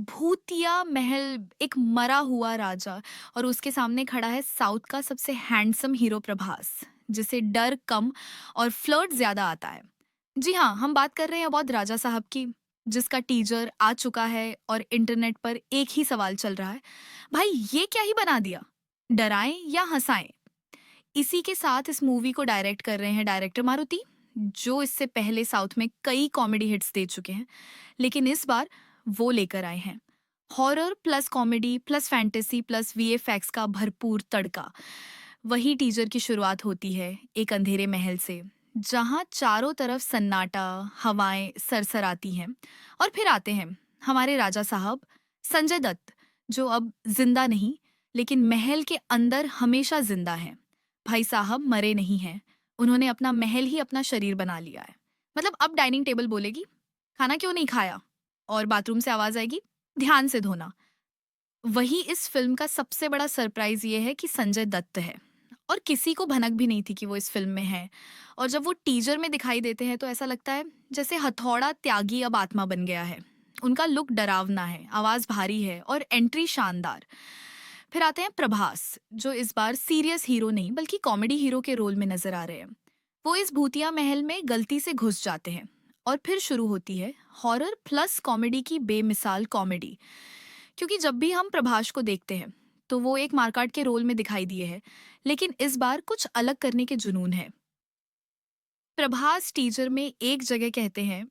भूतिया महल, एक मरा हुआ राजा और उसके सामने खड़ा है साउथ का सबसे हैंडसम हीरो प्रभास, जिसे डर कम और फ्लर्ट ज्यादा आता है। जी हाँ, हम बात कर रहे हैं अबौध राजा साहब की, जिसका टीजर आ चुका है और इंटरनेट पर एक ही सवाल चल रहा है, भाई ये क्या ही बना दिया, डराएं या हंसाएं। इसी के साथ इस मूवी को डायरेक्ट कर रहे हैं डायरेक्टर मारुति, जो इससे पहले साउथ में कई कॉमेडी हिट्स दे चुके हैं, लेकिन इस बार वो लेकर आए हैं horror plus comedy plus fantasy plus VFX का भरपूर तड़का। वही टीजर की शुरुआत होती है एक अंधेरे महल से, जहां चारों तरफ सन्नाटा, हवाएं सरसराती हैं। और फिर आते हैं हमारे राजा साहब, संजय दत्त, जो अब जिंदा नहीं लेकिन महल के अंदर हमेशा जिंदा है। भाई साहब मरे नहीं हैं, उन्होंने अपना महल ही अपना शरीर बना लिया है। मतलब अब डाइनिंग टेबल बोलेगी, खाना क्यों नहीं खाया, और बाथरूम से आवाज आएगी, ध्यान से धोना। वही इस फिल्म का सबसे बड़ा सरप्राइज ये है कि संजय दत्त है, और किसी को भनक भी नहीं थी कि वो इस फिल्म में है। और जब वो टीजर में दिखाई देते हैं तो ऐसा लगता है जैसे हथौड़ा त्यागी अब आत्मा बन गया है। उनका लुक डरावना है, आवाज भारी है और एंट्री शानदार। फिर आते हैं प्रभास, जो इस बार सीरियस हीरो नहीं बल्कि कॉमेडी हीरो के रोल में नजर आ रहे हैं। वो इस भूतिया महल में गलती से घुस जाते हैं और फिर शुरू होती है हॉरर प्लस कॉमेडी की बेमिसाल कॉमेडी। क्योंकि जब भी हम प्रभास को देखते हैं तो वो एक मारकाट के रोल में दिखाई दिए है, लेकिन इस बार कुछ अलग करने के जुनून है। प्रभास टीजर में एक जगह कहते हैं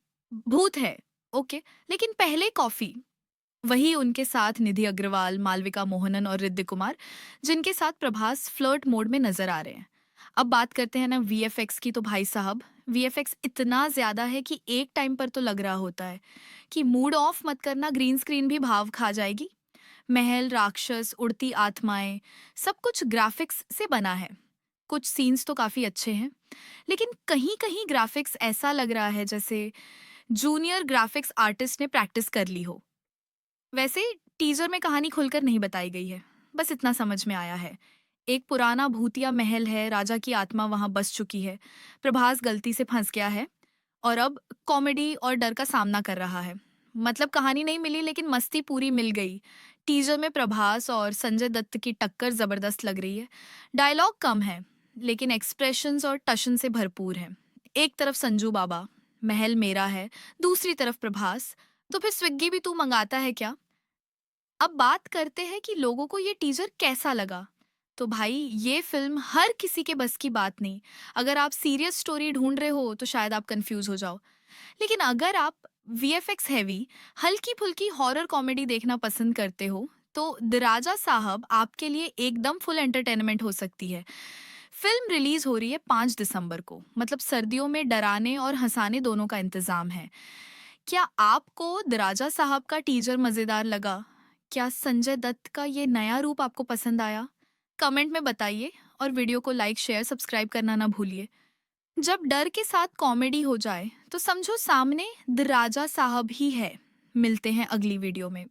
भूत है, ओके, लेकिन पहले कॉफी। वही उनके साथ निधि अग्रवाल, मालविका मोहनन और रिद्धि कुमार, जिनके साथ प्रभास फ्लर्ट मोड में नजर आ रहे हैं। अब बात करते हैं ना वीएफएक्स की, तो भाई साहब वीएफएक्स इतना ज्यादा है कि एक टाइम पर तो लग रहा होता है कि मूड ऑफ मत करना, ग्रीन स्क्रीन भी भाव खा जाएगी। महल, राक्षस, उड़ती आत्माएं, सब कुछ ग्राफिक्स से बना है। कुछ सीन्स तो काफी अच्छे हैं, लेकिन कहीं कहीं ग्राफिक्स ऐसा लग रहा है जैसे जूनियर ग्राफिक्स आर्टिस्ट ने प्रैक्टिस कर ली हो। वैसे टीजर में कहानी खुलकर नहीं बताई गई है, बस इतना समझ में आया है। एक पुराना भूतिया महल है, राजा की आत्मा वहां बस चुकी है, प्रभास गलती से फंस गया है और अब कॉमेडी और डर का सामना कर रहा है। मतलब कहानी नहीं मिली लेकिन मस्ती पूरी मिल गई। टीजर में प्रभास और संजय दत्त की टक्कर जबरदस्त लग रही है। डायलॉग कम है लेकिन एक्सप्रेशंस और टशन से भरपूर है। एक तरफ संजू बाबा, महल मेरा है, दूसरी तरफ प्रभास, तो फिर स्विग्गी भी तू मंगाता है क्या। अब बात करते हैं कि लोगों को ये टीजर कैसा लगा। तो भाई ये फिल्म हर किसी के बस की बात नहीं। अगर आप सीरियस स्टोरी ढूंढ रहे हो तो शायद आप कंफ्यूज हो जाओ, लेकिन अगर आप वीएफएक्स हैवी, हल्की फुल्की हॉरर कॉमेडी देखना पसंद करते हो तो द राजा साहब आपके लिए एकदम फुल एंटरटेनमेंट हो सकती है। फिल्म रिलीज हो रही है 5 दिसंबर को, मतलब सर्दियों में डराने और हंसाने दोनों का इंतजाम है। क्या आपको द राजा साहब का टीजर मजेदार लगा? क्या संजय दत्त का ये नया रूप आपको पसंद आया? कमेंट में बताइए, और वीडियो को लाइक शेयर सब्सक्राइब करना ना भूलिए। जब डर के साथ कॉमेडी हो जाए तो समझो सामने द राजा साहब ही है। मिलते हैं अगली वीडियो में।